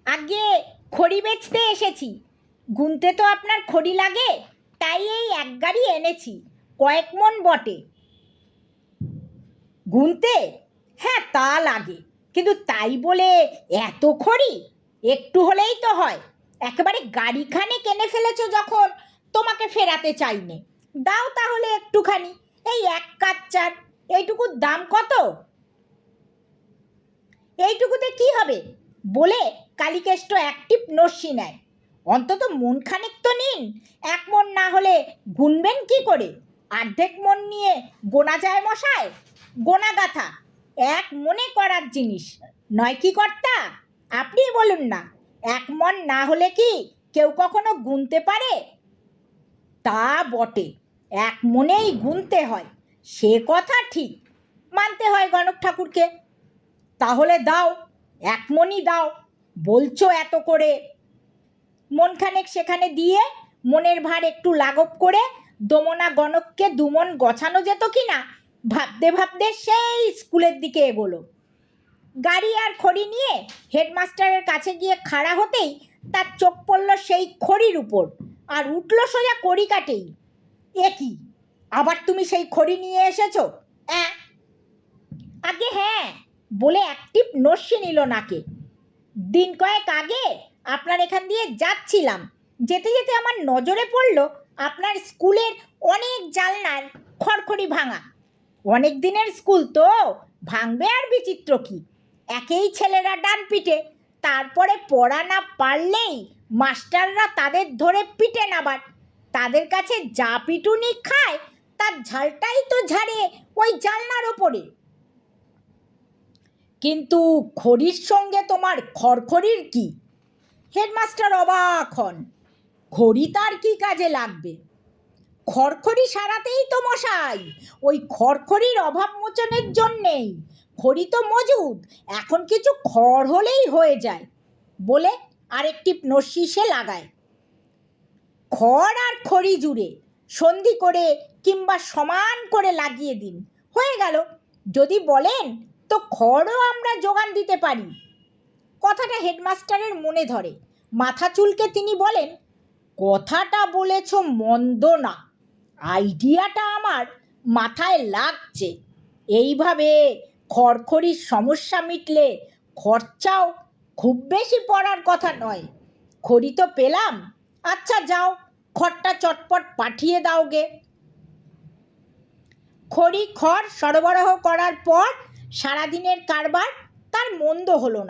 আগে খড়ি বেচতে এসেছি। গুনতে তো আপনার খড়ি লাগে, তাই এই এক গাড়ি এনেছি। কয়েক মন বটে। গুনতে? হ্যাঁ, তা লাগে, কিন্তু তাই বলে এত খড়ি? একটু হলেই তো হয়। একেবারে গাড়িখানে কিনে ফেলেছো যখন, তোমাকে ফেরাতে চাইনে। দাও তাহলে একটুখানি, এই এক কাজ চার। এইটুকুর দাম কত? এইটুকুতে কি হবে বলে কালীকেষ্ট এক টিপ নস্যি নেয়। অন্তত মনখানেক তো নিন। এক মন না হলে গুনবেন কি করে? অর্ধেক মন নিয়ে গোনা যায় মশায়? গোনা গাথা এক মনে করার জিনিস নয় কি কর্তা? আপনিই বলুন না, এক মন না হলে কি কেউ কখনো গুনতে পারে? তা বটে, এক মনেই গুনতে হয়, সে কথা ঠিক, মানতে হয় গণক ঠাকুরকে। তাহলে দাও, এক মনই দাও, বলছো এত করে। মনখানেক সেখানে দিয়ে মনের ভার একটু লাঘব করে দমনা গণককে দুমন গছানো যেত কিনা ভাবতে ভাবতে সেই স্কুলের দিকে এগোলো। গাড়ি আর খড়ি নিয়ে হেডমাস্টারের কাছে গিয়ে খাড়া হতেই তার চোখ পড়ল সেই খড়ির উপর, আর উঠল সোজা কড়ি কাটেই। এ কি, আবার তুমি সেই খড়ি নিয়ে এসেছো? আগে হ্যাঁ বলে এক টিপ নস্যি নিল নাকে। দিন কয়েক আগে আপনার এখান দিয়ে যাচ্ছিলাম, যেতে যেতে আমার নজরে পড়ল আপনার স্কুলের অনেক জানলার খড়খড়ি ভাঙা। অনেক দিনের স্কুল তো, ভাঙবে আর বিচিত্র কি? একেই ছেলেরা ডান পিটে, তারপরে পড়া না পারলেই মাস্টাররা তাদের ধরে পিটে নাবার। তাদের কাছে যা পিটুনি খায় তার ঝালটাই তো ঝাড়ে ওই জানলার ওপরে। কিন্তু খড়ির সঙ্গে তোমার খড়খড়ির কি? হেডমাস্টার অবাক হন। খড়ি তার কি কাজে লাগবে? খড়খড়ি সারাতেই তো মশাই, ওই খড়খড়ির অভাব মোচনের জন্যেই। খড়ি তো মজুদ, এখন কিছু খড় হলেই হয়ে যায় বলে আরেকটি নস্যি সে লাগায়। খড় আর খড়ি জুড়ে সন্ধি করে কিংবা সমান করে লাগিয়ে দিন, হয়ে গেল। যদি বলেন তো খড়ও আমরা যোগান দিতে পারি। কথাটা হেডমাস্টারের মনে ধরে। মাথা চুলকে তিনি বলেন, কথাটা বলেছ মন্দ না, আইডিয়াটা আমার মাথায় লাগছে। এইভাবে খড়খড়ির সমস্যা মিটলে খরচাও খুব বেশি পড়ার কথা নয়। খড়ি তো পেলাম, আচ্ছা যাও খড়টা চটপট পাঠিয়ে দাও গে। খড় সরবরাহ করার পর সারাদিনের কারবার তার মন্দ হলো না।